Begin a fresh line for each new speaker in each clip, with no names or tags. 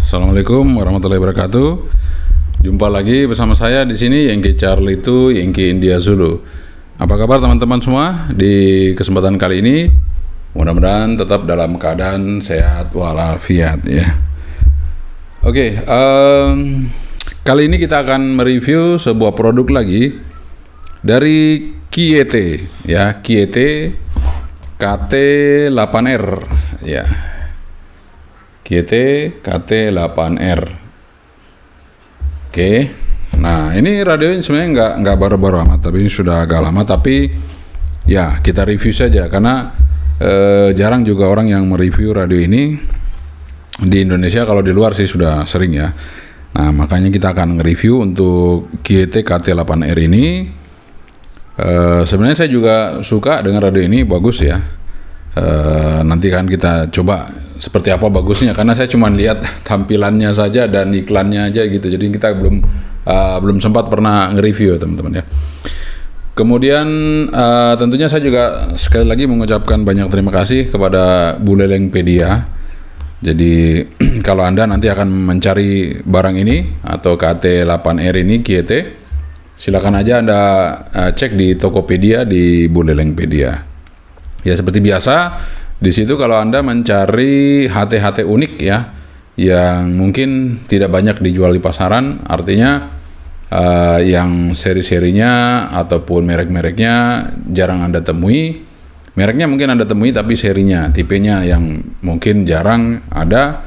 Assalamualaikum warahmatullahi wabarakatuh. Jumpa lagi bersama saya di sini Yankee Charlie itu Yankee India Zulu. Apa kabar teman-teman semua? Di kesempatan kali ini mudah-mudahan tetap dalam keadaan sehat walafiat ya. Oke, kali ini kita akan mereview sebuah produk lagi dari Kiete ya, Kiete KT8R ya. Kiete KT8R. Oke. Nah, ini radio ini sebenarnya nggak baru-baru amat, tapi ini sudah agak lama. Tapi ya kita review saja karena jarang juga orang yang mereview radio ini di Indonesia. Kalau di luar sih sudah sering ya. Nah, makanya kita akan nge-review untuk Kiete KT8R ini. Sebenarnya saya juga suka dengan radio ini, bagus ya. Nanti kan kita coba seperti apa bagusnya, karena saya cuma lihat tampilannya saja dan iklannya aja gitu, jadi kita belum sempat pernah nge-review ya teman-teman ya. Kemudian tentunya saya juga sekali lagi mengucapkan banyak terima kasih kepada Bulelengpedia. Jadi kalau Anda nanti akan mencari barang ini atau KT8R ini Kiete, silakan aja Anda cek di Tokopedia di Bulelengpedia. Ya seperti biasa, di situ kalau Anda mencari HT-HT unik ya, yang mungkin tidak banyak dijual di pasaran, artinya yang seri-serinya ataupun merek-mereknya jarang Anda temui. Mereknya mungkin Anda temui, tapi serinya, tipenya yang mungkin jarang ada.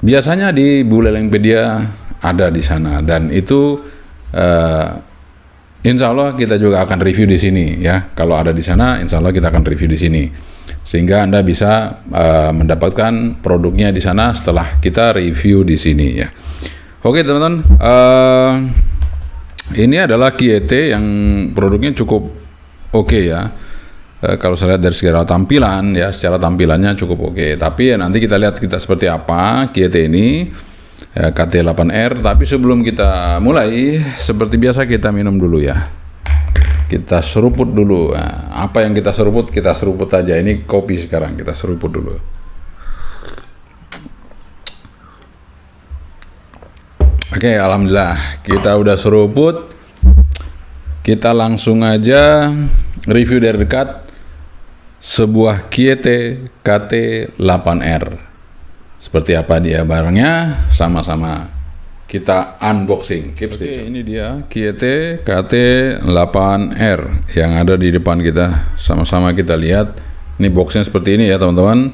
Biasanya di Bulelengpedia ada di sana, dan itu insya Allah kita juga akan review di sini ya. Kalau ada di sana, insya Allah kita akan review di sini, sehingga Anda bisa mendapatkan produknya di sana setelah kita review di sini ya. Oke teman-teman, ini adalah Kiete yang produknya cukup oke ya. Kalau saya lihat dari secara tampilan ya, secara tampilannya cukup oke. Tapi ya nanti kita lihat kita seperti apa Kiete ini. KT8R, tapi sebelum kita mulai, seperti biasa kita minum dulu ya. Kita seruput dulu. Nah, apa yang kita seruput aja. Ini kopi sekarang, kita seruput dulu. Oke, alhamdulillah kita udah seruput. Kita langsung aja review dari dekat sebuah Kiete KT8R. Seperti apa dia barangnya, sama-sama kita unboxing. Oke, ini dia Kiete KT8R yang ada di depan kita. Sama-sama kita lihat. Ini boxnya seperti ini ya teman-teman.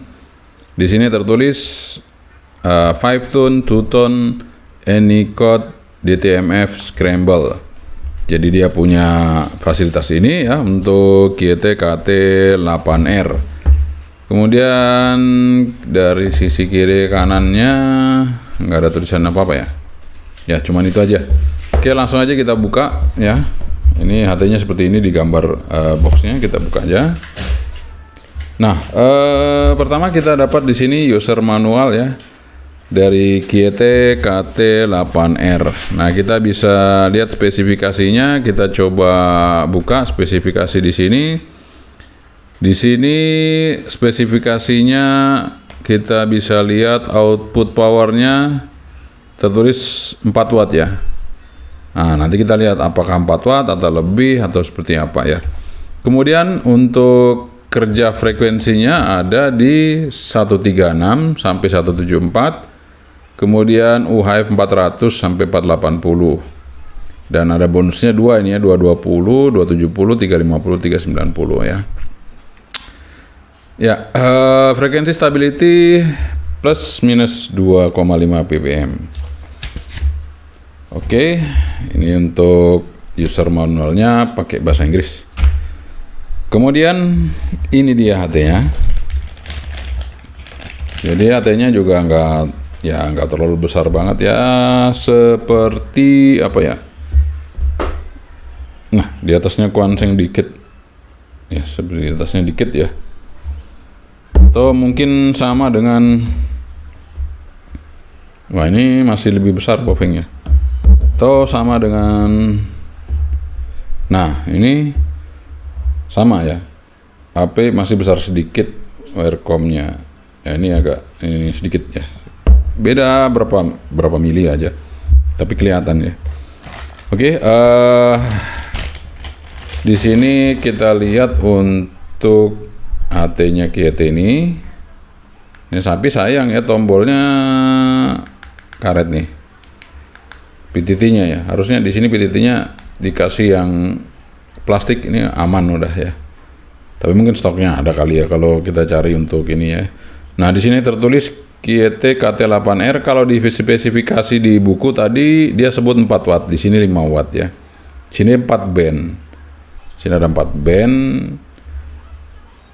Di sini tertulis 5 tone, 2 tone, any code, DTMF, scramble. Jadi dia punya fasilitas ini ya untuk Kiete KT8R. Kemudian dari sisi kiri kanannya nggak ada tulisan apa-apa ya. Ya cuman itu aja. Oke, langsung aja kita buka ya. Ini HT-nya seperti ini di gambar boxnya, kita buka aja. Nah, pertama kita dapat di sini user manual ya dari Kiete KT8R. Nah, kita bisa lihat spesifikasinya. Kita coba buka spesifikasi di sini. Di sini spesifikasinya kita bisa lihat output powernya tertulis 4 watt ya. Nah, nanti kita lihat apakah 4 watt atau lebih atau seperti apa ya. Kemudian untuk kerja frekuensinya ada di 136 sampai 174. Kemudian UHF 400 sampai 480. Dan ada bonusnya 2 ini ya, 220, 270, 350, 390 ya. Ya, frekuensi stability plus minus 2,5 ppm. Oke, ini untuk user manualnya pakai bahasa Inggris. Kemudian ini dia HT-nya. Jadi HT-nya juga nggak terlalu besar banget ya, seperti apa ya? Nah, di atasnya kuanseng dikit. Ya, seperti di atasnya dikit ya. Atau mungkin sama dengan, wah ini masih lebih besar bovingnya. Atau sama dengan, nah ini sama ya, HP masih besar sedikit, wirecom-nya ya, ini agak ini sedikit ya. beda berapa mili aja, tapi kelihatan ya. Oke, di sini kita lihat untuk AT-nya QT ini sapi sayang ya, tombolnya karet nih, PTT-nya ya. Harusnya di sini PTT-nya dikasih yang plastik, ini aman udah ya. Tapi mungkin stoknya ada kali ya kalau kita cari untuk ini ya. Nah, di sini tertulis QT KT8R. Kalau di spesifikasi di buku tadi dia sebut 4 watt, di sini 5 watt ya. Sini 4 band. Sini ada 4 band.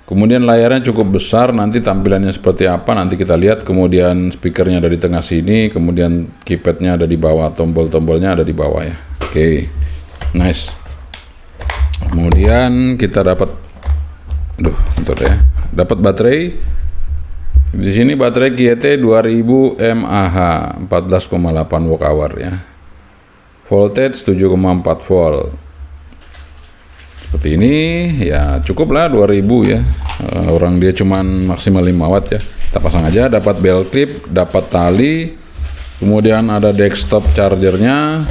Kemudian layarnya cukup besar, nanti tampilannya seperti apa nanti kita lihat. Kemudian speakernya ada di tengah sini, kemudian keypadnya ada di bawah, tombol-tombolnya ada di bawah ya. Oke, nice. Kemudian kita dapat dapat baterai. Di sini baterai QT 2000 mAh, 14,8 Wh ya. Voltage 7,4 volt. Seperti ini ya, cukup lah 2000 ya. Orang dia cuman maksimal 5 watt ya. Kita pasang aja, dapat belt clip, dapat tali. Kemudian ada desktop chargernya.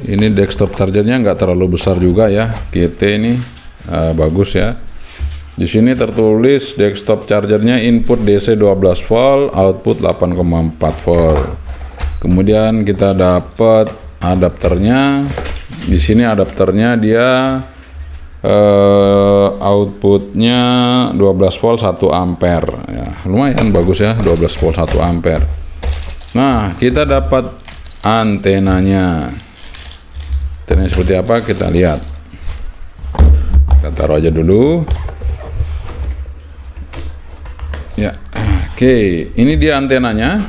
Ini desktop chargernya nggak terlalu besar juga ya. QT ini bagus ya. Di sini tertulis desktop chargernya input DC 12 volt, output 8,4 volt. Kemudian kita dapat adapternya. Di sini adapternya dia outputnya 12 volt 1 ampere ya. Lumayan bagus ya, 12 volt 1 ampere. Nah, kita dapat antenanya. Antenanya seperti apa kita lihat. Kita taruh aja dulu. Ya, oke, ini dia antenanya.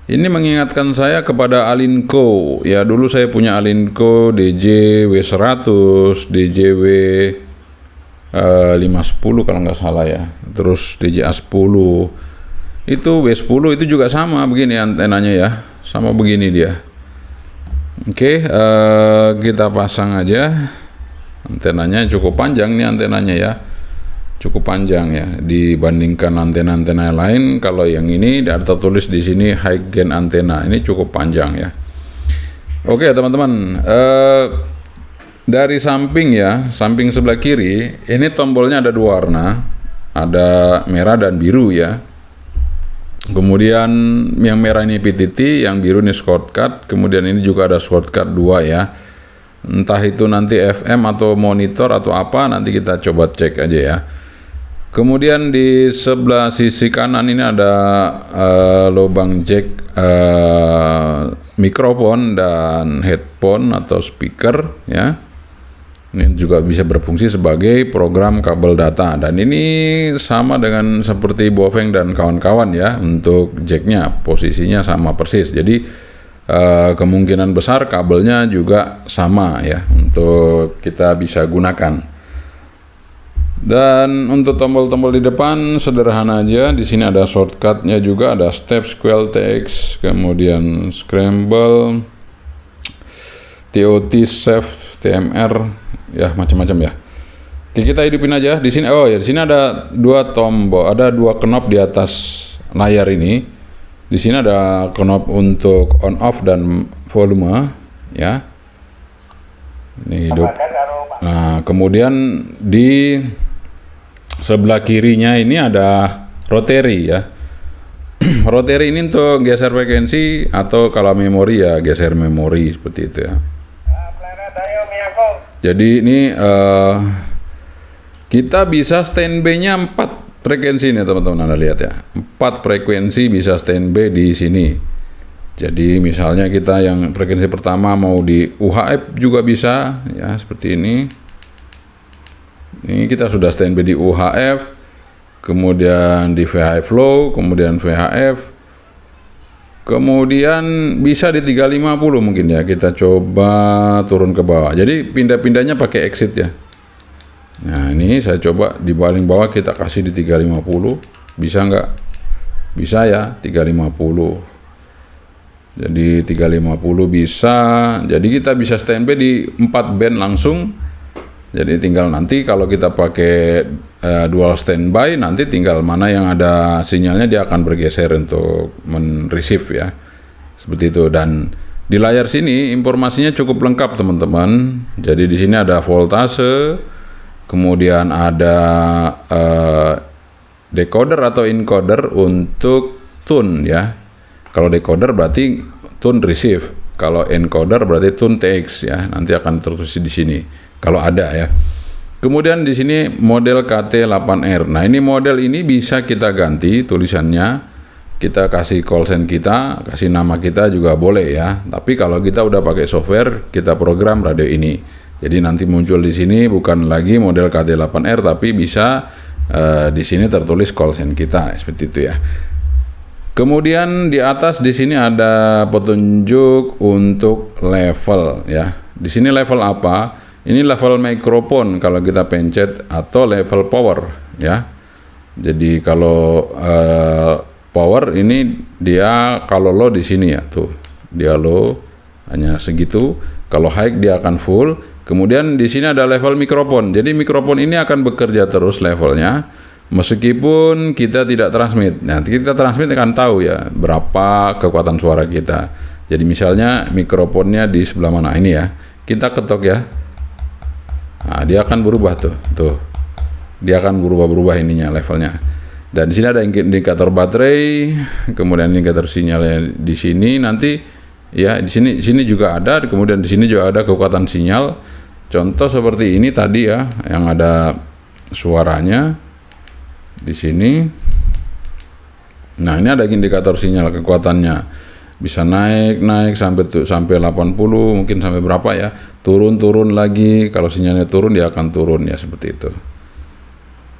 Ini mengingatkan saya kepada Alinco. Ya, dulu saya punya Alinco DJW100, DJW 510 kalau nggak salah ya. Terus DJA10. Itu W10 itu juga sama begini antenanya ya. Sama begini dia. Oke, kita pasang aja. Antenanya cukup panjang nih antenanya ya. Cukup panjang ya dibandingkan antena-antena lain. Kalau yang ini ada tertulis di sini high gain antena, ini cukup panjang ya. Oke teman-teman, dari samping ya, samping sebelah kiri ini tombolnya ada 2 warna, ada merah dan biru ya. Kemudian yang merah ini PTT, yang biru ini shortcut. Kemudian ini juga ada shortcut 2 ya. Entah itu nanti FM atau monitor atau apa, nanti kita coba cek aja ya. Kemudian di sebelah sisi kanan ini ada lubang jack mikrofon dan headphone atau speaker ya. Ini juga bisa berfungsi sebagai program kabel data, dan ini sama dengan seperti Bofeng dan kawan-kawan ya. Untuk jacknya posisinya sama persis, jadi kemungkinan besar kabelnya juga sama ya untuk kita bisa gunakan. Dan untuk tombol-tombol di depan sederhana aja. Di sini ada shortcutnya juga, ada step, square text, kemudian scramble, TOT, save, TMR, ya macam-macam ya. Oke, kita hidupin aja di sini. Oh ya, di sini ada 2 tombol, ada 2 knob di atas layar ini. Di sini ada knob untuk on off dan volume ya. Ini hidup. Nah, kemudian di sebelah kirinya ini ada rotary ya. Rotary ini untuk geser frekuensi, atau kalau memori ya geser memori seperti itu ya. Jadi ini kita bisa standby-nya 4 frekuensi nih teman-teman, Anda lihat ya. 4 frekuensi bisa standby di sini. Jadi misalnya kita yang frekuensi pertama mau di UHF juga bisa ya, seperti ini. Ini kita sudah standby di UHF, kemudian di VHF low, kemudian VHF, kemudian bisa di 350 mungkin ya. Kita coba turun ke bawah. Jadi pindah-pindahnya pakai exit ya. Nah, ini saya coba di paling bawah kita kasih di 350. Bisa nggak? Bisa ya, 350. Jadi 350 bisa. Jadi kita bisa standby di 4 band langsung. Jadi tinggal nanti kalau kita pakai dual standby, nanti tinggal mana yang ada sinyalnya dia akan bergeser untuk men-receive ya. Seperti itu. Dan di layar sini informasinya cukup lengkap teman-teman. Jadi di sini ada voltase, kemudian ada decoder atau encoder untuk tune ya. Kalau decoder berarti tune receive, kalau encoder berarti tune TX ya. Nanti akan tertulis di sini kalau ada ya. Kemudian di sini model KT8R. Nah, ini model ini bisa kita ganti tulisannya. Kita kasih call sign kita, kasih nama kita juga boleh ya. Tapi kalau kita udah pakai software, kita program radio ini. Jadi nanti muncul di sini bukan lagi model KT8R, tapi bisa di sini tertulis call sign kita seperti itu ya. Kemudian di atas di sini ada petunjuk untuk level ya. Di sini level apa? Ini level mikrofon kalau kita pencet, atau level power ya. Jadi kalau power ini dia kalau low di sini ya, tuh dia low hanya segitu. Kalau high dia akan full. Kemudian di sini ada level mikrofon. Jadi mikrofon ini akan bekerja terus levelnya meskipun kita tidak transmit. Nanti kita transmit akan tahu ya berapa kekuatan suara kita. Jadi misalnya mikrofonnya di sebelah mana ini ya. Kita ketok ya. Nah, dia akan berubah tuh. Dia akan berubah-berubah ininya levelnya. Dan di sini ada indikator baterai, kemudian indikator sinyalnya di sini nanti ya, di sini juga ada, kemudian di sini juga ada kekuatan sinyal. Contoh seperti ini tadi ya, yang ada suaranya di sini. Nah, ini ada indikator sinyal kekuatannya. Bisa naik sampai 80, mungkin sampai berapa ya, turun lagi. Kalau sinyalnya turun dia akan turun ya, seperti itu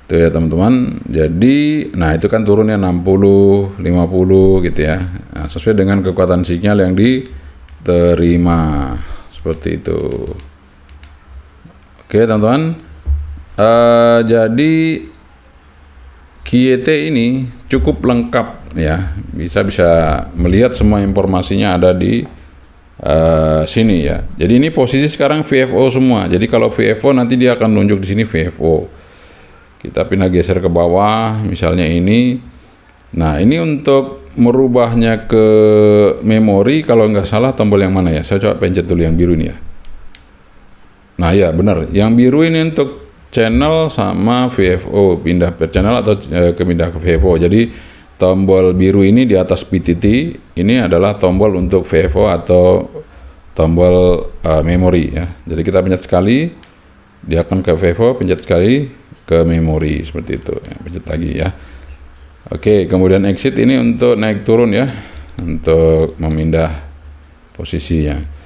tuh ya teman-teman. Jadi nah itu kan turunnya 60, 50 gitu ya. Nah, sesuai dengan kekuatan sinyal yang diterima seperti itu. Oke teman-teman, jadi QT ini cukup lengkap ya, bisa melihat semua informasinya ada di sini ya. Jadi ini posisi sekarang VFO semua. Jadi kalau VFO nanti dia akan nunjuk di sini VFO. Kita pindah geser ke bawah, misalnya ini. Nah ini untuk merubahnya ke memori, kalau nggak salah tombol yang mana ya? Saya coba pencet dulu yang biru ini ya. Nah ya benar, yang biru ini untuk channel sama VFO, pindah per channel atau pindah ke VFO. Jadi tombol biru ini di atas PTT ini adalah tombol untuk VFO atau tombol memori ya. Jadi kita pencet sekali, dia akan ke VFO, pencet sekali ke memori seperti itu ya, pencet lagi ya. Oke, kemudian exit ini untuk naik turun ya, untuk memindah posisinya.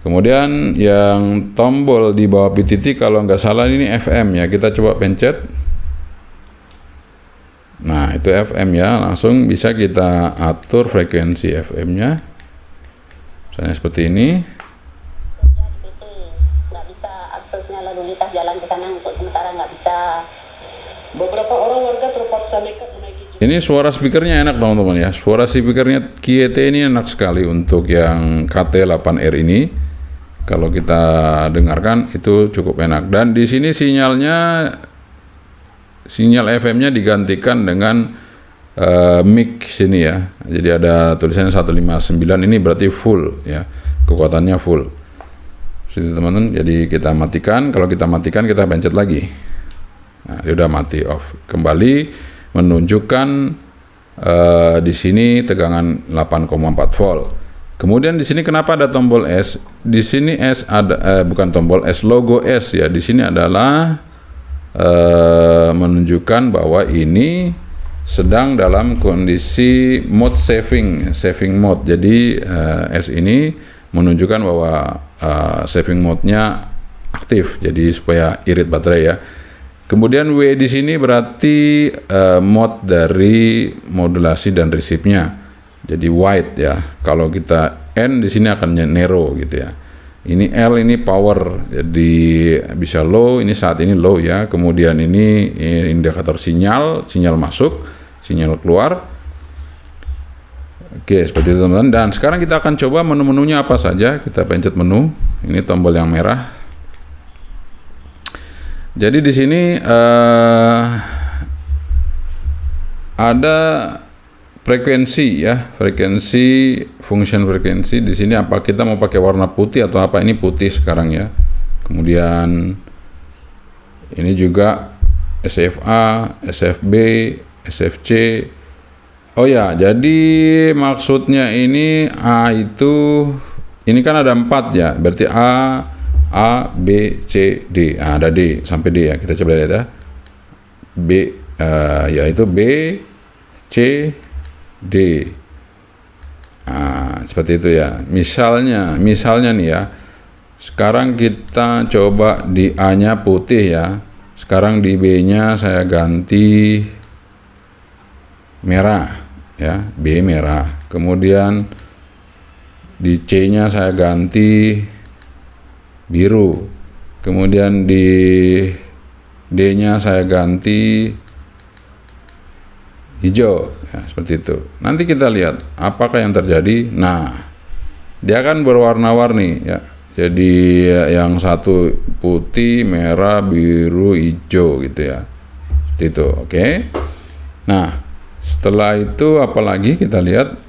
Kemudian yang tombol di bawah PTT kalau nggak salah ini FM ya, kita coba pencet. Nah itu FM ya, langsung bisa kita atur frekuensi FM nya misalnya seperti ini.
Nggak bisa aksesnya lalu lintas jalan ke sana untuk sementara nggak bisa. Beberapa orang warga terpaksa nekat menaiki.
Ini suara speakernya enak teman-teman ya, suara speakernya QT ini enak sekali untuk yang KT8R ini. Kalau kita dengarkan itu cukup enak. Dan di sini sinyal FM-nya digantikan dengan mic sini ya. Jadi ada tulisannya 159, ini berarti full ya. Kekuatannya full. Sini teman-teman. Jadi kita matikan. Kalau kita matikan kita pencet lagi. Nah, dia udah mati off. Kembali menunjukkan di sini tegangan 8,4 volt. Kemudian di sini kenapa ada tombol S? Di sini S ada bukan tombol S, logo S ya. Di sini adalah menunjukkan bahwa ini sedang dalam kondisi mode saving mode. Jadi S ini menunjukkan bahwa saving mode-nya aktif. Jadi supaya irit baterai ya. Kemudian W di sini berarti mode dari modulasi dan receive-nya. Jadi wide ya. Kalau kita N di sini akan narrow gitu ya. Ini L ini power, jadi bisa low, ini saat ini low ya. Kemudian ini indikator sinyal masuk, sinyal keluar. Oke, seperti itu teman-teman. Dan sekarang kita akan coba menu-menunya apa saja. Kita pencet menu. Ini tombol yang merah. Jadi di sini ada frekuensi ya, frekuensi, function frekuensi. Di sini apa kita mau pakai warna putih atau apa? Ini putih sekarang ya. Kemudian ini juga SFA, SFB, SFC. Oh ya, jadi maksudnya ini A itu, ini kan ada 4 ya, berarti A, B, C, D. Nah, ada D sampai D ya. Kita coba lihat ya. B, yaitu B, C, D. Nah, seperti itu ya. Misalnya nih ya. Sekarang kita coba di A-nya putih ya. Sekarang di B-nya saya ganti merah ya, B merah. Kemudian di C-nya saya ganti biru. Kemudian di D-nya saya ganti hijau ya, seperti itu. Nanti kita lihat apakah yang terjadi. Nah, dia akan berwarna-warni ya. Jadi yang satu putih, merah, biru, hijau gitu ya. Seperti itu, oke. Nah, setelah itu apalagi kita lihat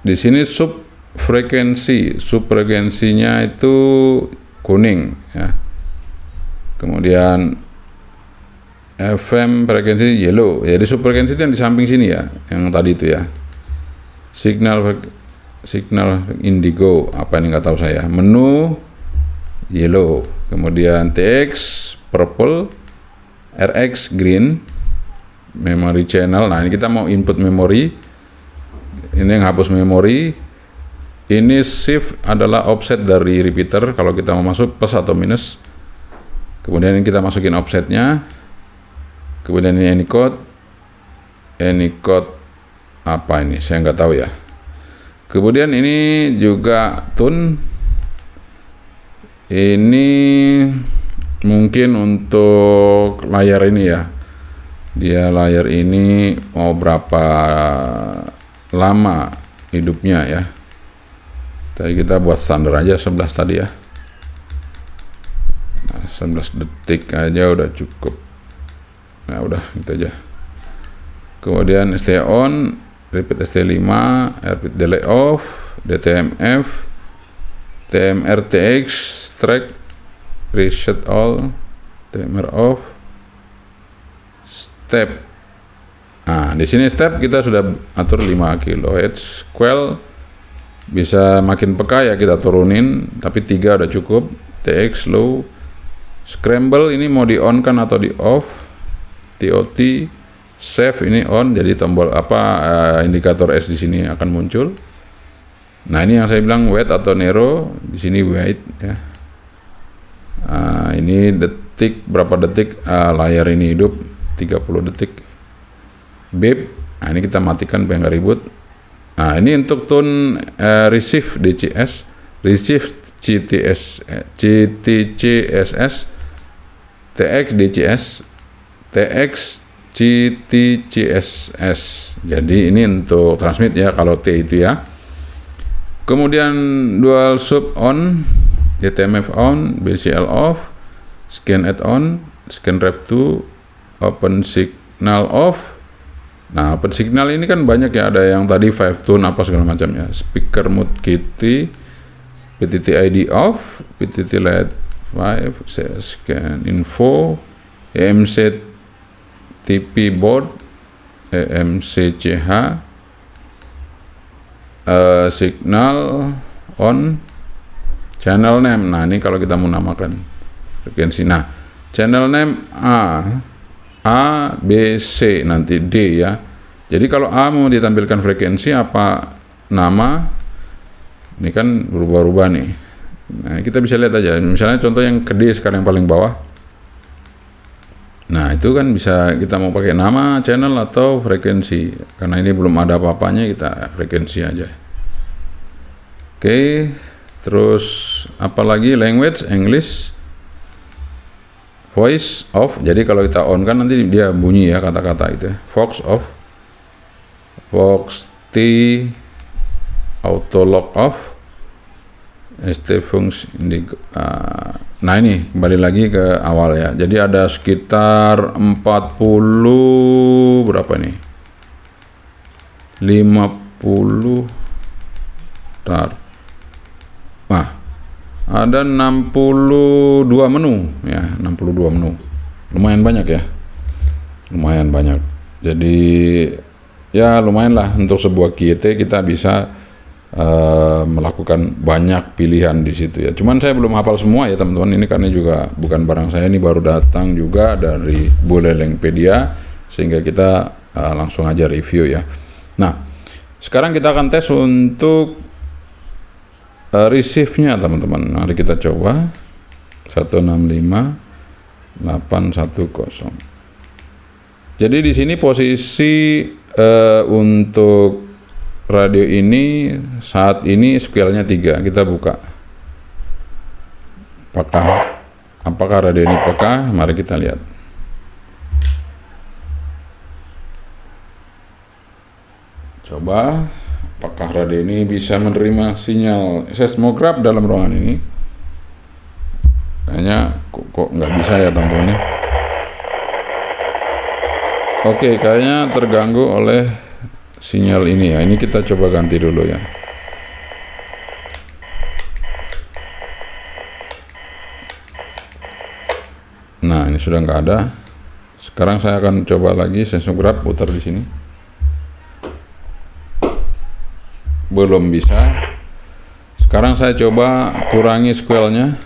di sini subfrekuensinya itu kuning ya. Kemudian FM frekuensi yellow. Jadi subfrekuensi itu yang di samping sini ya, yang tadi itu ya. Signal indigo, apa ini nggak tahu saya. Menu yellow. Kemudian TX purple, RX green, memory channel. Nah, ini kita mau input memori. Ini yang hapus memori. Ini shift adalah offset dari repeater kalau kita mau masuk plus atau minus. Kemudian ini kita masukin offsetnya. Kemudian ini Anycode apa ini? Saya nggak tahu ya. Kemudian ini juga tune. Ini mungkin untuk layar ini ya. Dia layar ini mau berapa lama hidupnya ya. Tadi kita buat standar aja 11 tadi ya. Nah, 11 detik aja udah cukup. Nah, udah gitu aja. Kemudian ST on, repeat ST5, repeat delay off, DTMF, TMRTX, track, reset all, TMR off, step. Nah, di sini step kita sudah atur 5 kHz. Quell bisa makin peka ya, kita turunin, tapi 3 udah cukup. TX low. Scramble ini mau di on kan atau di off. TOT, save ini on, jadi tombol indikator S di sini akan muncul. Nah, ini yang saya bilang wait atau narrow, di sini wait ya. Ini detik, berapa detik layar ini hidup, 30 detik. Beep, nah ini kita matikan biar nggak ribut. Nah, ini untuk tune receive DCS, receive CTCSS, TX DCS, TX CTCSS. Jadi ini untuk transmit ya, kalau T itu ya. Kemudian dual sub on, DTMF on, BCL off, scan add on, scan ref 2, open signal off. Nah, open signal ini kan banyak ya, ada yang tadi 5 tune apa segala macam ya. Speaker mode KT, PTT ID off, PTT LED 5, scan info, EMC TP board, EMCCH, signal on, channel name. Nah, ini kalau kita mau namakan frekuensi. Nah, channel name A, B, C, nanti D ya. Jadi kalau A mau ditampilkan frekuensi apa nama, ini kan berubah-ubah nih. Nah, kita bisa lihat aja. Misalnya contoh yang ke D sekarang yang paling bawah. Nah, itu kan bisa kita mau pakai nama, channel, atau frekuensi. Karena ini belum ada apa-apanya, kita frekuensi aja. Oke, terus apalagi language, English, voice off. Jadi kalau kita on kan nanti dia bunyi ya kata-kata itu. Vox off, Vox T, auto lock off, ST function indigo. Nah ini kembali lagi ke awal ya. Jadi ada sekitar 40 berapa nih? 50 tar. Nah, ada 62 menu ya, 62 menu. Lumayan banyak ya. Lumayan banyak. Jadi ya lumayan lah untuk sebuah QT kita bisa melakukan banyak pilihan di situ ya. Cuman saya belum hafal semua ya teman-teman, ini karena juga bukan barang saya, ini baru datang juga dari Bulelengpedia, sehingga kita langsung aja review ya. Nah, sekarang kita akan tes untuk receive-nya teman-teman. Mari kita coba 165.810. Jadi di sini posisi untuk radio ini saat ini squeal-nya 3. Kita buka. Apakah radio ini peka? Mari kita lihat. Coba apakah radio ini bisa menerima sinyal seismograf dalam ruangan ini? Kayaknya kok nggak bisa ya teman-teman ya. Oke, kayaknya terganggu oleh sinyal ini ya. Ini kita coba ganti dulu ya. Nah, ini sudah nggak ada. Sekarang saya akan coba lagi seismograf, putar di sini. Belum bisa. Sekarang saya coba kurangi squeal-nya.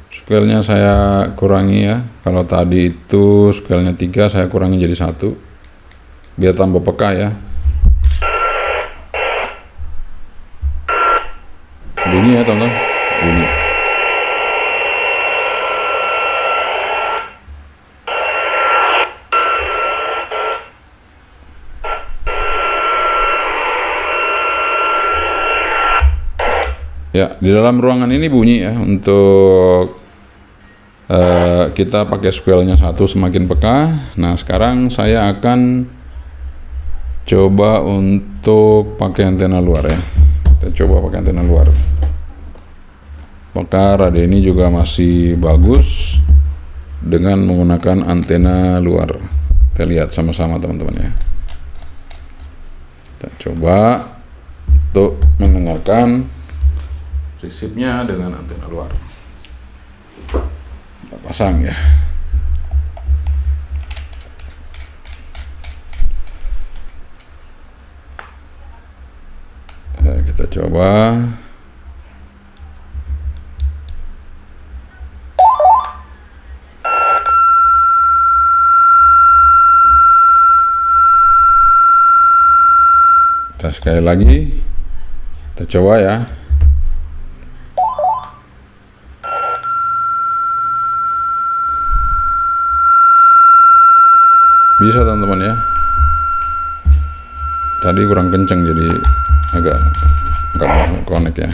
Squeal-nya saya kurangi ya. Kalau tadi itu squeal-nya 3, saya kurangi jadi 1. Biar tambah peka ya. Bunyi ya teman-teman, bunyi. Ya, di dalam ruangan ini bunyi ya. Untuk kita pakai squeal-nya 1 semakin peka. Nah, sekarang saya akan coba untuk pakai antena luar ya. Kita coba pakai antena luar. Maka radio ini juga masih bagus dengan menggunakan antena luar. Kita lihat sama-sama teman-teman ya. Kita coba untuk mendengarkan receive-nya dengan antena luar. Kita pasang ya. Kita coba. Kita sekali lagi. Kita coba ya. Bisa teman-teman ya. Tadi kurang kenceng jadi agak connect ya.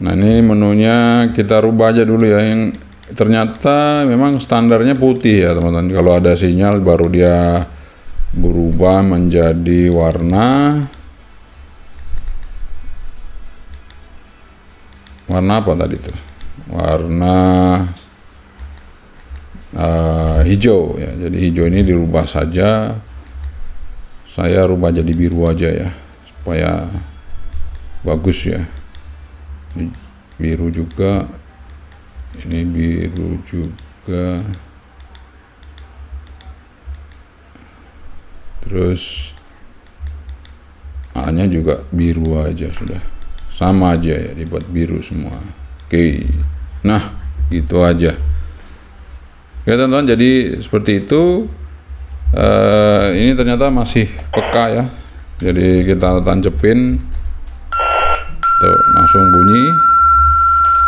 Nah, ini menunya kita rubah aja dulu ya. Yang ternyata memang standarnya putih ya teman-teman. Kalau ada sinyal baru dia berubah menjadi warna apa tadi tuh? Warna hijau ya. Jadi hijau ini dirubah saja. Saya rubah jadi biru aja ya, supaya bagus ya. Ini biru juga, ini biru juga, terus A-nya juga biru aja, sudah sama aja ya, dibuat biru semua. Oke, nah gitu aja. Oke teman-teman, jadi seperti itu. Ini ternyata masih peka ya. Jadi kita tancepin tuh, langsung bunyi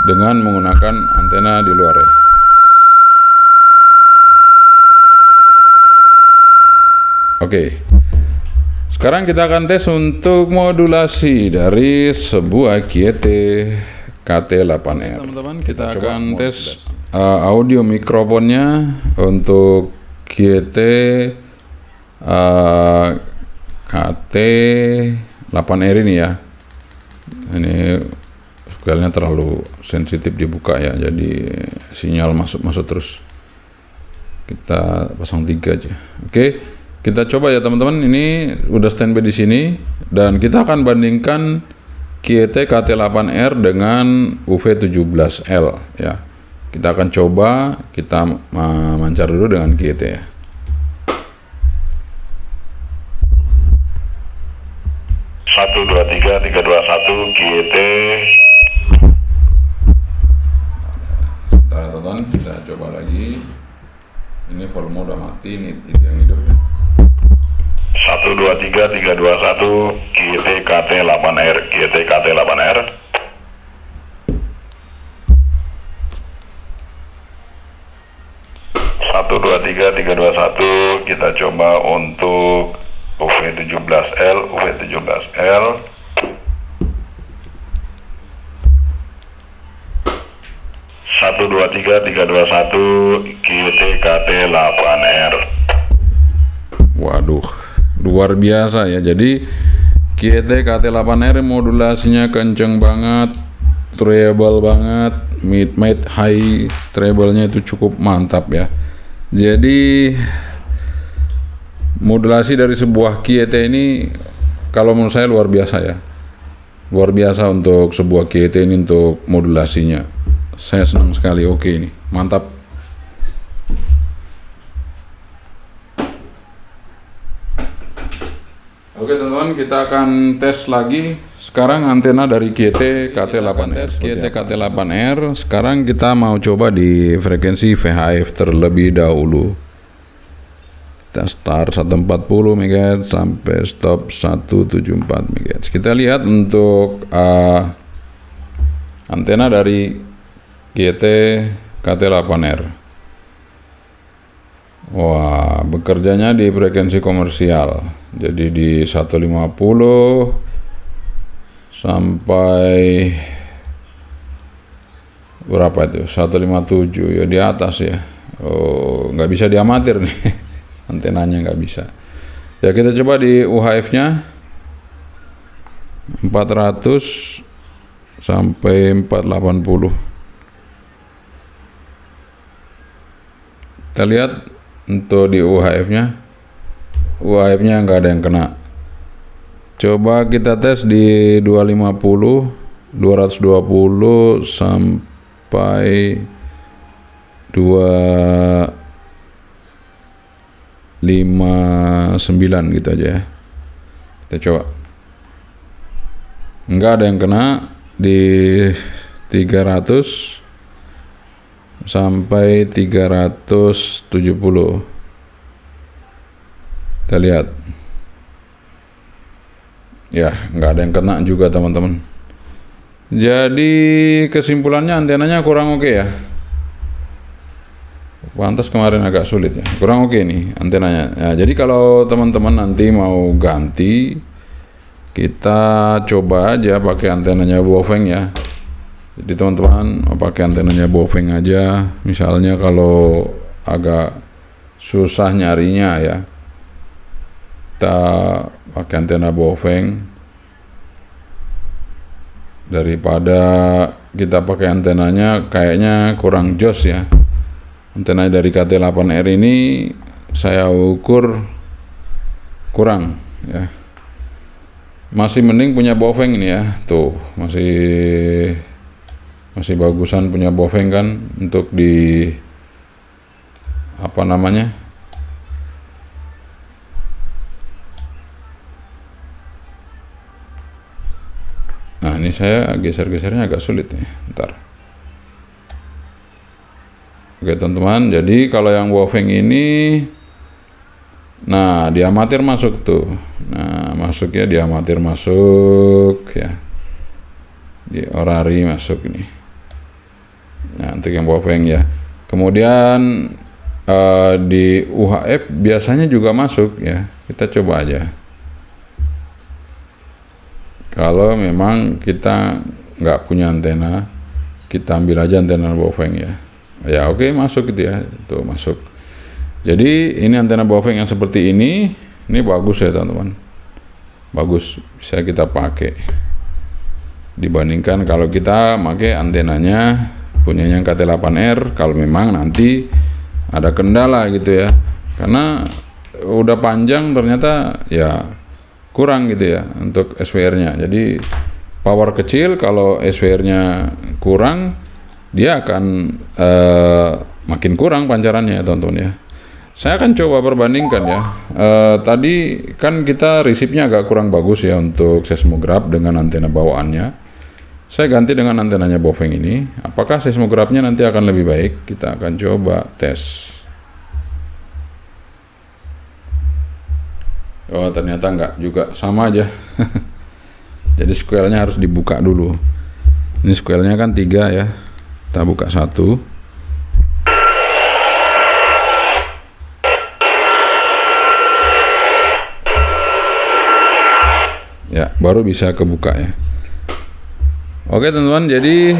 dengan menggunakan antena di luar ya. Oke, sekarang kita akan tes untuk modulasi dari sebuah QT KT8R. Teman-teman, kita akan tes audio mikrofonnya untuk QT KT8R ini ya. Ini Filenya terlalu sensitif dibuka ya, jadi sinyal masuk terus. Kita pasang 3 aja. Oke, kita coba ya teman-teman. Ini udah standby di sini dan kita akan bandingkan QT KT8R dengan UV17L ya. Kita akan coba, kita mancar dulu dengan QT ya.
Satu dua tiga 321 QT.
Bentar teman-teman, kita coba lagi. Ini volume udah mati, ini itu yang hidup ya.
123 321 QT KT8R QT KT8R. Satu dua tiga 321 kita coba untuk UV17L. 123 321 QT KT8R.
Waduh, luar biasa ya. Jadi QT KT8R modulasinya kenceng banget, treble banget, mid high treble-nya itu cukup mantap ya. Jadi modulasi dari sebuah QT ini kalau menurut saya luar biasa ya. Luar biasa untuk sebuah QT ini untuk modulasinya. Saya senang sekali. Oke, ini mantap. Oke teman-teman, kita akan tes lagi. Sekarang antena dari QT KT8R. QT KT8R. Sekarang kita mau coba di frekuensi VHF terlebih dahulu. Kita start 140 MHz sampai stop 174 MHz. Kita lihat untuk antena dari QT KT8R. Wah, bekerjanya di frekuensi komersial. Jadi di 150 sampai berapa itu? 157 ya, di atas ya. Oh, nggak bisa diamatir nih. Antenanya nggak bisa. Ya, kita coba di UHF-nya 400 sampai 480. Kita lihat untuk di UHF-nya nggak ada yang kena. Coba kita tes di 250, 220 sampai 259 gitu aja ya. Kita coba. Nggak ada yang kena di 300 sampai 370. Kita lihat ya, nggak ada yang kena juga teman-teman. Jadi kesimpulannya antenanya kurang oke ya. Pantas kemarin agak sulit ya, kurang oke nih antenanya ya. Jadi kalau teman-teman nanti mau ganti, kita coba aja pakai antenanya Baofeng ya. Jadi teman-teman pakai antenanya Baofeng aja. Misalnya kalau agak susah nyarinya ya, kita pakai antena Baofeng daripada kita pakai antenanya kayaknya kurang jos ya. Antena dari KT8R ini saya ukur kurang ya. Masih mending punya Baofeng ini ya. Tuh, masih bagusan punya Baofeng kan untuk di apa namanya? Nah, ini saya geser-gesernya agak sulit nih. Ntar. Oke, teman-teman. Jadi kalau yang Baofeng ini, nah, di amatir masuk tuh. Nah, masuk ya, di amatir masuk ya. Di orari masuk ini. Nah, untuk yang Baofeng ya. Kemudian di UHF biasanya juga masuk ya. Kita coba aja. Kalau memang kita nggak punya antena, kita ambil aja antena Baofeng ya. Ya oke, masuk gitu ya. Tuh masuk. Jadi ini antena Baofeng yang seperti ini bagus ya teman-teman. Bagus, bisa kita pakai. dibandingkan kalau kita pakai antenanya punyanya KT8R. Kalau memang nanti ada kendala gitu ya, karena udah panjang ternyata ya kurang gitu ya untuk SWR-nya. Jadi power kecil, kalau SWR-nya kurang dia akan makin kurang pancarannya teman-teman ya. Saya akan coba perbandingkan ya. Tadi kan kita resipnya agak kurang bagus ya untuk seismograf dengan antena bawaannya. Saya ganti dengan antenanya Baofeng ini. Apakah seismografnya nanti akan lebih baik? Kita akan coba tes. Oh, ternyata enggak juga, sama aja. Jadi squelnya harus dibuka dulu. Ini squelnya kan 3 ya. Kita buka 1. Ya, baru bisa kebuka ya. Oke teman-teman, jadi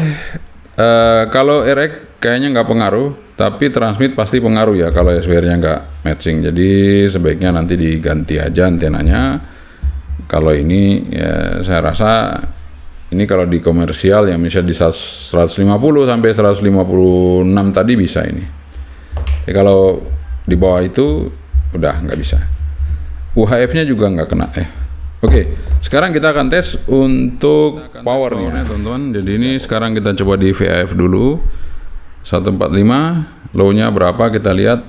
kalau RX kayaknya nggak pengaruh, tapi transmit pasti pengaruh ya kalau SWR-nya nggak matching. Jadi sebaiknya nanti diganti aja antenanya. Kalau ini ya saya rasa ini kalau di komersial yang bisa di 150 sampai 156 tadi bisa ini. Jadi kalau di bawah itu udah nggak bisa. UHF-nya juga nggak kena ya. Oke, sekarang kita akan tes untuk powernya teman-teman. Jadi ini sekarang kita coba di VHF dulu 145, low-nya berapa kita lihat.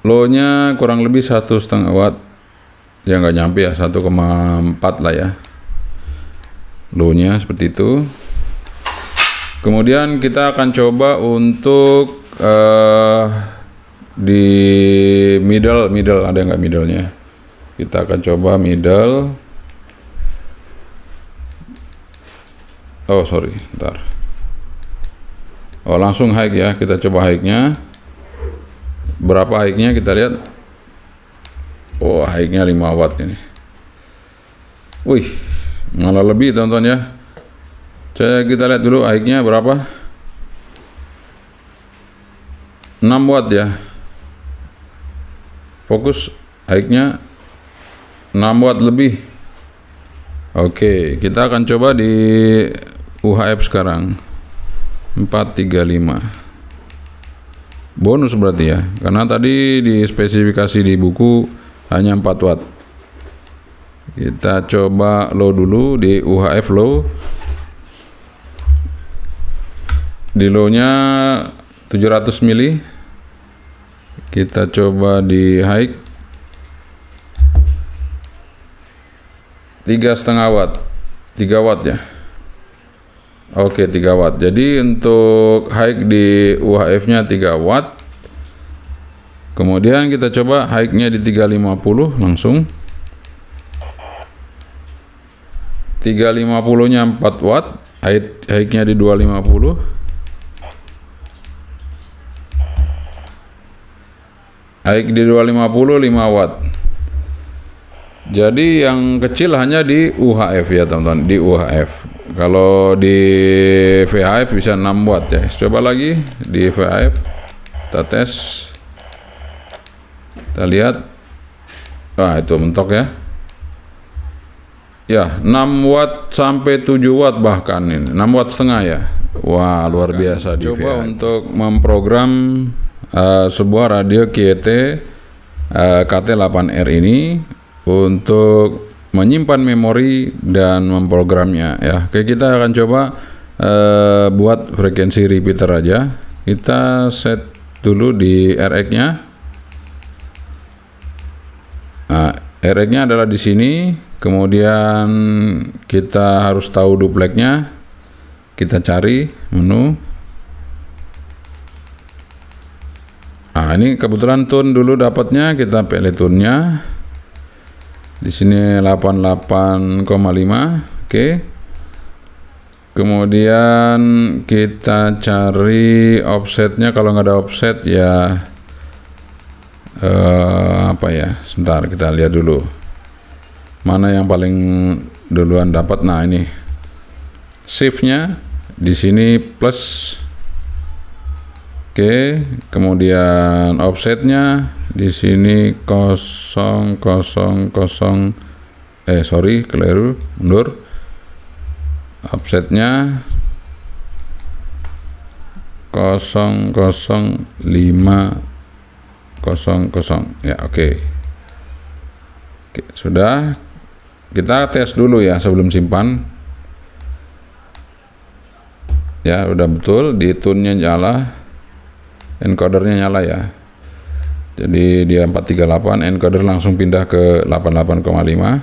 Low-nya kurang lebih 1,5 watt ya, nggak nyampe ya, 1,4 lah ya low-nya, seperti itu. Kemudian kita akan coba untuk di middle ada nggak middle-nya. Kita akan coba middle. Oh sorry, ntar. Oh langsung high ya, kita coba high-nya. Berapa high-nya kita lihat. Oh high-nya 5 watt ini. Wih, malah lebih teman-teman ya. Kita lihat dulu high-nya berapa. 6 watt ya. Fokus high-nya 6 watt lebih. Oke, kita akan coba di UHF sekarang 435. Bonus berarti ya, karena tadi di spesifikasi di buku hanya 4 watt. Kita coba low dulu di UHF low. Di low-nya 700 mili. Kita coba di high 3,5 watt, 3 watt ya. Oke, 3 watt. Jadi untuk high di UHF-nya 3 watt. Kemudian kita coba high-nya di 350 langsung. 350-nya 4 watt, high-nya di 250. High di 250 5 watt. Jadi yang kecil hanya di UHF ya teman-teman, di UHF. Kalau di VHF bisa 6 watt ya. Coba lagi di VHF, kita tes. Kita lihat. Wah itu mentok ya. Ya 6 watt sampai 7 watt bahkan ini. 6 watt setengah ya. Wah luar biasa. Coba untuk memprogram sebuah radio QT KT8R ini untuk menyimpan memori dan memprogramnya ya. Oke, kita akan coba buat frekuensi repeater aja. Kita set dulu di RX-nya. Nah, RX-nya adalah di sini. Kemudian kita harus tahu duplexnya. Kita cari menu. Nah, ini kebetulan tune dulu dapatnya, kita pilih tune-nya. Di sini 88,5. Oke. Kemudian kita cari offsetnya. Kalau nggak ada offset ya apa ya? Sebentar kita lihat dulu. Mana yang paling duluan dapat? Nah, ini. Shift-nya di sini plus. Oke, kemudian offsetnya di sini 0,0,0 keliru, mundur offsetnya 00500 ya. Oke, sudah. Kita tes dulu ya sebelum simpan ya. Udah betul, di tune-nya nyala, encodernya nyala ya. Jadi dia 438, encoder langsung pindah ke 88,5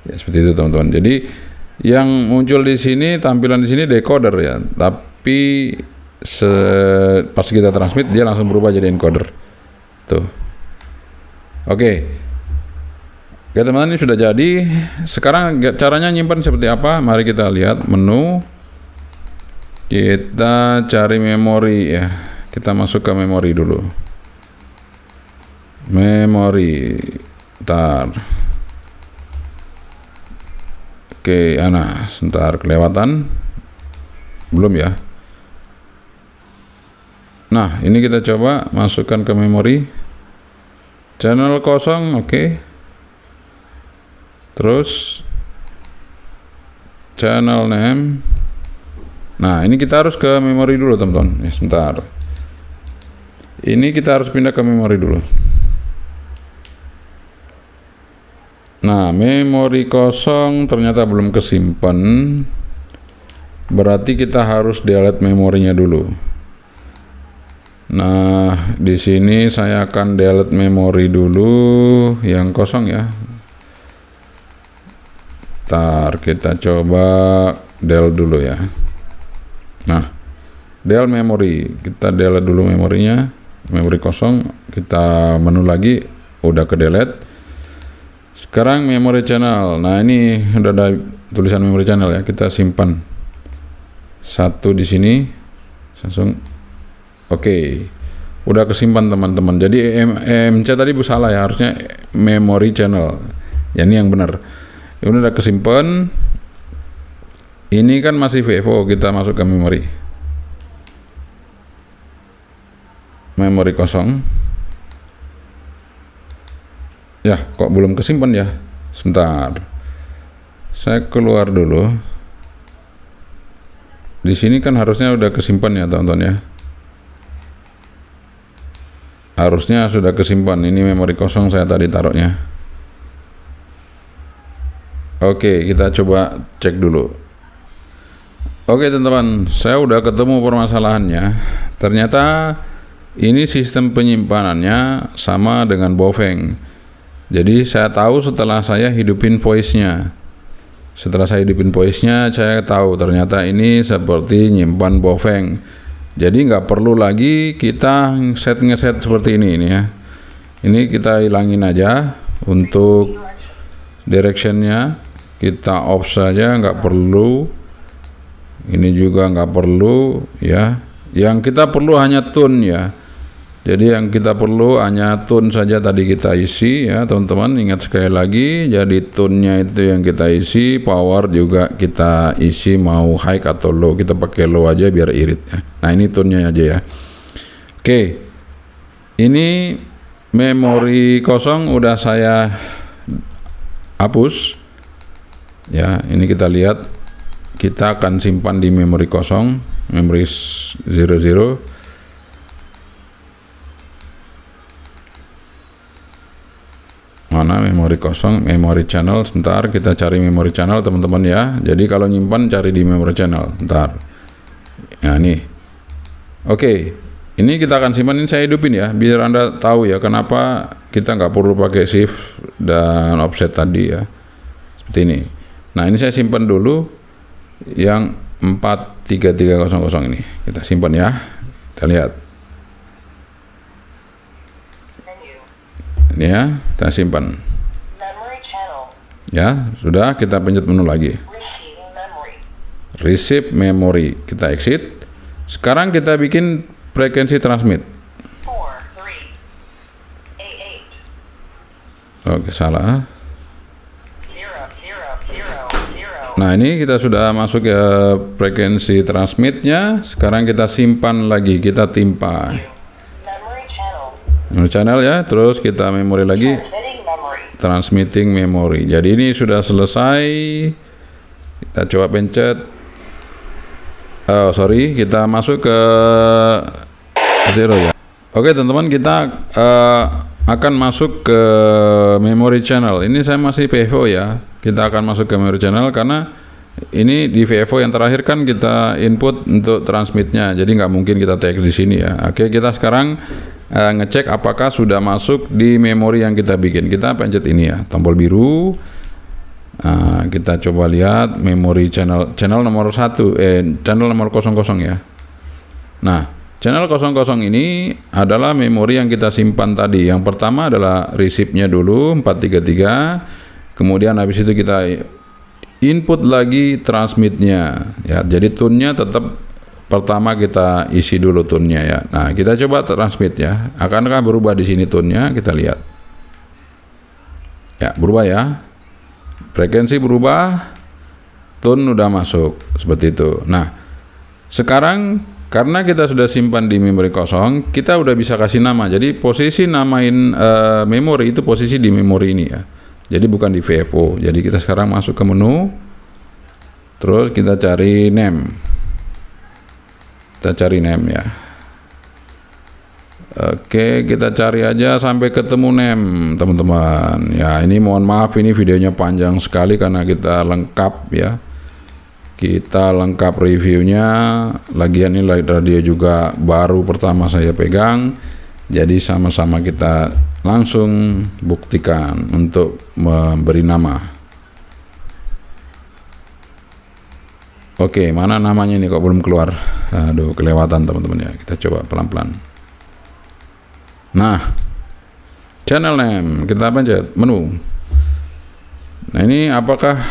ya, seperti itu teman-teman. Jadi yang muncul di sini, tampilan di sini decoder ya, tapi pas kita transmit dia langsung berubah jadi encoder tuh. Oke, teman-teman, ini sudah jadi. Sekarang caranya nyimpan seperti apa? Mari kita lihat menu, kita cari memori ya. Kita masuk ke memori dulu. Memori, ntar. Oke, sebentar, kelewatan belum ya. Nah, ini kita coba masukkan ke memori. Channel kosong, oke. Terus channel name. Nah, ini kita harus ke memori dulu teman-teman ya, sebentar. Ini kita harus pindah ke memori dulu. Nah, memori kosong ternyata belum kesimpan. Berarti kita harus delete memorinya dulu. Nah, di sini saya akan delete memori dulu yang kosong ya. Ntar kita coba del dulu ya. Nah, del memori, kita delete dulu memorinya, memori kosong. Kita menu lagi, udah ke delete. Sekarang memory channel. Nah, ini udah ada tulisan memory channel ya. Kita simpan satu di sini. Langsung oke. Udah kesimpan teman-teman. Jadi MC tadi salah ya, harusnya memory channel. Ya, ini yang benar. Ini udah kesimpan. Ini kan masih VFO, kita masuk ke memori. Memori kosong. Ya, kok belum kesimpan ya? Sebentar. Saya keluar dulu. Di sini kan harusnya udah kesimpan ya, teman-teman ya. Harusnya sudah kesimpan. Ini memori kosong saya tadi taruhnya. Oke, kita coba cek dulu. Oke, teman-teman, saya udah ketemu permasalahannya. Ternyata ini sistem penyimpanannya sama dengan Baofeng. Jadi saya tahu setelah saya hidupin voice-nya. Setelah saya hidupin voice-nya, saya tahu ternyata ini seperti nyimpan Baofeng. Jadi nggak perlu lagi kita ngeset seperti ini ya. Ini kita hilangin aja untuk direction-nya. Kita off saja, nggak perlu. Ini juga nggak perlu ya. Yang kita perlu hanya tune ya. Jadi yang kita perlu hanya tune saja tadi kita isi ya, teman-teman. Ingat sekali lagi, jadi tune-nya itu yang kita isi, power juga kita isi mau high atau low. Kita pakai low aja biar irit ya. Nah, ini tune-nya aja ya. Oke. Ini memori kosong udah saya hapus. Ya, ini kita lihat. Kita akan simpan di memori kosong, memori 00. Mana memori kosong, memori channel. Sebentar, kita cari memori channel teman-teman ya. Jadi kalau nyimpan cari di memori channel. Bentar. Nah, ini. Oke, ini kita akan simpan. Ini saya hidupin ya, biar Anda tahu ya kenapa kita nggak perlu pakai shift dan offset tadi ya. Seperti ini. Nah, ini saya simpan dulu yang 43300 ini. Kita simpan ya. Kita lihat. Ini ya, kita simpan. Ya, sudah, kita pencet menu lagi. Receive memory. Kita exit. Sekarang kita bikin frekuensi transmit. Oke, salah. Nah, ini kita sudah masuk ke frekuensi transmitnya. Sekarang kita simpan lagi, kita timpa. Memori channel ya, terus kita memori lagi, transmitting memory. Jadi ini sudah selesai Kita coba pencet. Sorry, kita masuk ke 0 ya. Oke teman-teman, kita akan masuk ke memory channel. Ini saya masih VFO ya. Kita akan masuk ke memory channel karena ini di VFO yang terakhir kan kita input untuk transmitnya. Jadi nggak mungkin kita tag di sini ya. Oke, kita sekarang ngecek apakah sudah masuk di memori yang kita bikin. Kita pencet ini ya, tombol biru. Kita coba lihat memori channel nomor 1, channel nomor 00 ya. Nah, channel 00 ini adalah memori yang kita simpan tadi. Yang pertama adalah receive-nya dulu 433. Kemudian habis itu kita input lagi transmitnya ya. Jadi tune-nya tetap pertama kita isi dulu tune-nya ya. Nah, kita coba transmit ya. Akankah berubah di sini tune-nya? Kita lihat. Ya, berubah ya. Frekuensi berubah, tune udah masuk seperti itu. Nah, sekarang karena kita sudah simpan di memori kosong, kita udah bisa kasih nama. Jadi posisi namain memori itu posisi di memori ini ya. Jadi bukan di VFO. Jadi kita sekarang masuk ke menu, terus kita cari name. Kita cari name ya. Oke, kita cari aja sampai ketemu name, teman-teman. Ya, ini mohon maaf ini videonya panjang sekali karena kita lengkap ya. Kita lengkap reviewnya. Lagian ini radio juga baru pertama saya pegang. Jadi sama-sama kita langsung buktikan untuk memberi nama. Oke, mana namanya ini kok belum keluar? Aduh, kelewatan teman-teman ya. Kita coba pelan-pelan. Nah, channel name kita pencet menu. Nah, ini apakah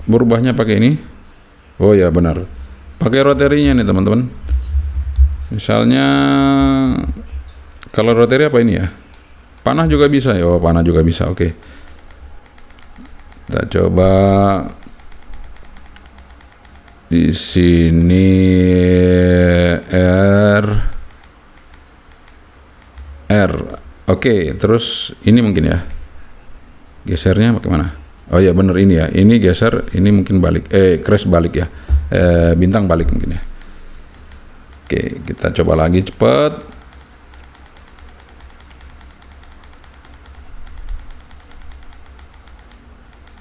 berubahnya pakai ini? Oh ya benar. Pakai roterinya nih teman-teman. Misalnya kalau rotary apa ini ya? Panah juga bisa ya. Oh, panah juga bisa. Oke. Kita coba di sini R. Oke, terus ini mungkin ya. Gesernya bagaimana? Oh ya bener ini ya. Ini geser, ini mungkin balik. Crash balik ya. Bintang balik mungkin ya. Oke, kita coba lagi cepet.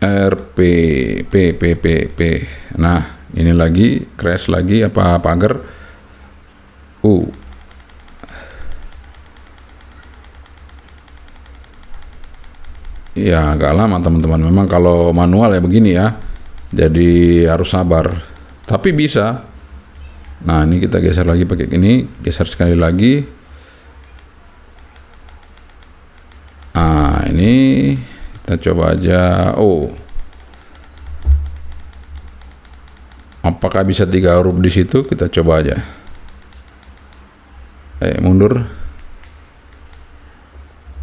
RP P. Nah, ini lagi crash lagi apa pagar? Ya agak lama teman-teman. Memang kalau manual ya begini ya. Jadi harus sabar. Tapi bisa. Nah, ini kita geser lagi pakai ini, geser sekali lagi. Nah, ini kita coba aja. Apakah bisa 3 huruf di situ? Kita coba aja. Mundur.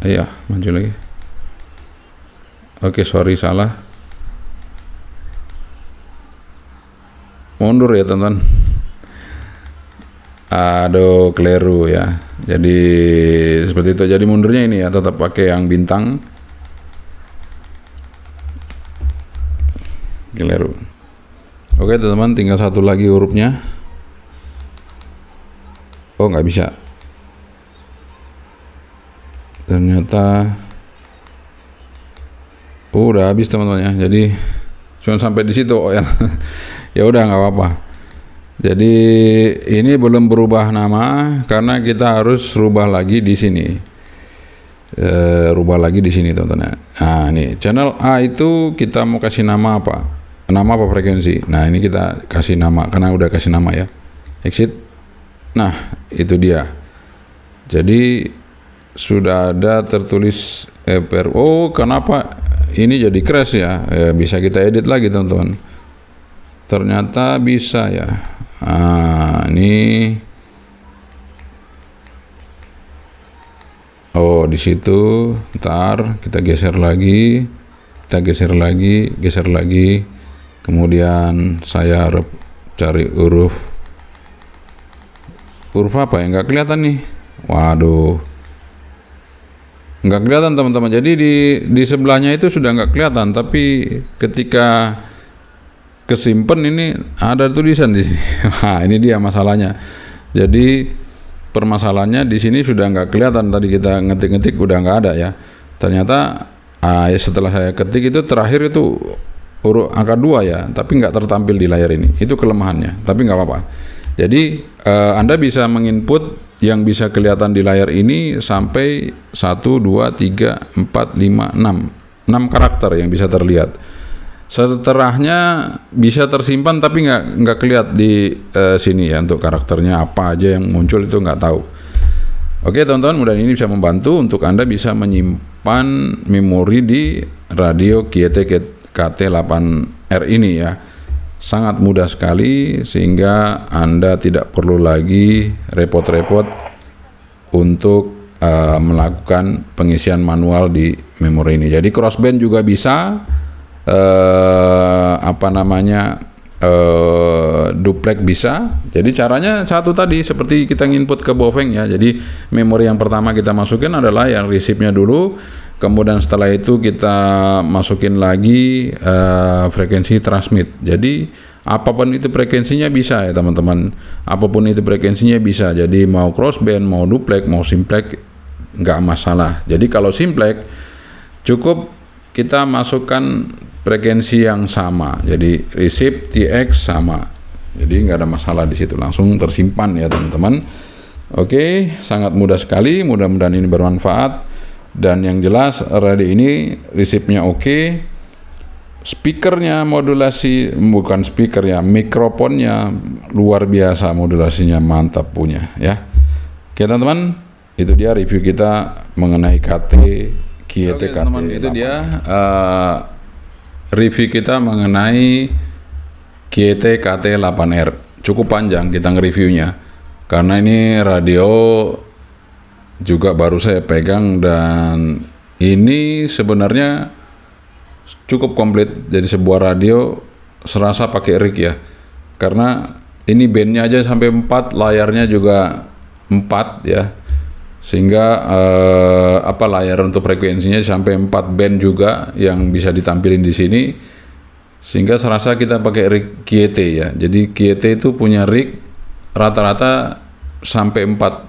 Iya, maju lagi. Oke, sorry salah. Mundur ya, teman-teman. Aduh, keliru ya. Jadi seperti itu. Jadi mundurnya ini ya, tetap pakai yang bintang. Keliru. Oke teman-teman, tinggal satu lagi hurufnya. Oh, nggak bisa. Ternyata udah habis teman-teman ya. Jadi cuma sampai di situ ya. Ya udah nggak apa-apa. Jadi ini belum berubah nama karena kita harus rubah lagi di sini. Rubah lagi di sini teman-teman. Nah, ini channel A itu kita mau kasih nama apa? Nama apa frekuensi? Nah, ini kita kasih nama karena udah kasih nama ya. Exit. Nah, itu dia. Jadi sudah ada tertulis Oh, kenapa ini jadi crash ya? Bisa kita edit lagi teman-teman. Ternyata bisa ya. Nah, ini di situ. Ntar kita geser lagi. Geser lagi. Kemudian saya cari huruf apa ya, nggak kelihatan nih. Waduh, nggak kelihatan teman-teman. Jadi di sebelahnya itu sudah nggak kelihatan, tapi ketika kesimpan ini ada tulisan di sini. Nah, ini dia masalahnya. Jadi permasalahannya di sini sudah nggak kelihatan, tadi kita ngetik-ngetik udah nggak ada ya. Ternyata setelah saya ketik itu terakhir itu huruf angka 2 ya, tapi nggak tertampil di layar ini. Itu kelemahannya, tapi nggak apa-apa. Jadi Anda bisa menginput yang bisa kelihatan di layar ini sampai 1, 2, 3, 4, 5, 6 karakter yang bisa terlihat. Setelahnya bisa tersimpan tapi nggak kelihatan di sini ya, untuk karakternya apa aja yang muncul itu nggak tahu. Oke teman-teman, mudah-mudahan ini bisa membantu untuk Anda bisa menyimpan memori di radio QT KT8R ini ya. Sangat mudah sekali sehingga Anda tidak perlu lagi repot-repot untuk melakukan pengisian manual di memori ini. Jadi crossband juga bisa, duplek bisa. Jadi caranya satu tadi, seperti kita nginput ke Bofeng ya. Jadi memori yang pertama kita masukin adalah yang receive-nya dulu. Kemudian setelah itu kita masukin lagi frekuensi transmit. Jadi apapun itu frekuensinya bisa ya teman-teman. Apapun itu frekuensinya bisa. Jadi mau crossband, mau duplex, mau simplex nggak masalah. Jadi kalau simplex cukup kita masukkan frekuensi yang sama. Jadi receive TX sama. Jadi nggak ada masalah di situ, langsung tersimpan ya teman-teman. Oke, sangat mudah sekali. Mudah-mudahan ini bermanfaat. Dan yang jelas radio ini receive-nya oke. Speakernya modulasi, bukan speaker ya, mikrofonnya luar biasa, modulasinya mantap punya ya. Oke teman-teman, itu dia review kita mengenai KT QT KT. Teman-teman, itu dia review kita mengenai QT KT8R. Cukup panjang kita nge-reviewnya karena ini radio juga baru saya pegang, dan ini sebenarnya cukup komplit. Jadi sebuah radio serasa pakai rig ya, karena ini bandnya aja sampai 4, layarnya juga 4 ya, sehingga layar untuk frekuensinya sampai 4 band juga yang bisa ditampilin di sini, sehingga serasa kita pakai rig QT ya. Jadi QT itu punya rig rata-rata sampai 4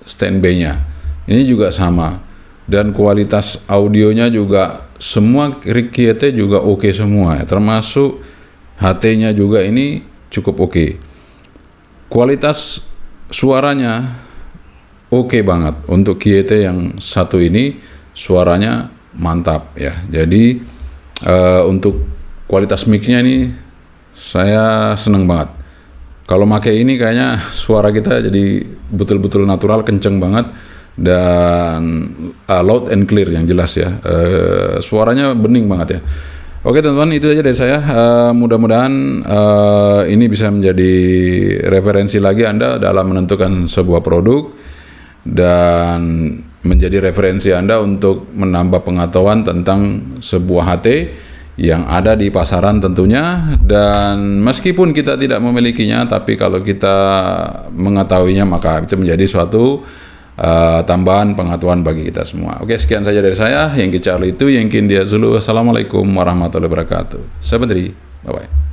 standby-nya. Ini juga sama, dan kualitas audionya juga semua rig QT juga oke semua ya. Termasuk HT-nya juga ini cukup oke. Kualitas suaranya oke banget untuk QT yang satu ini, suaranya mantap ya. Jadi untuk kualitas mix-nya ini saya seneng banget. Kalau pakai ini kayaknya suara kita jadi betul-betul natural, kenceng banget, dan loud and clear yang jelas ya. Suaranya bening banget ya. Oke teman-teman, itu aja dari saya. Mudah-mudahan ini bisa menjadi referensi lagi Anda dalam menentukan sebuah produk, dan menjadi referensi Anda untuk menambah pengetahuan tentang sebuah HT yang ada di pasaran tentunya. Dan meskipun kita tidak memilikinya, tapi kalau kita mengetahuinya maka itu menjadi suatu tambahan pengetahuan bagi kita semua. Oke, sekian saja dari saya. Yang Charlie itu, yang India Zulu. Assalamualaikum warahmatullahi wabarakatuh. Saya Badri. Bye-bye.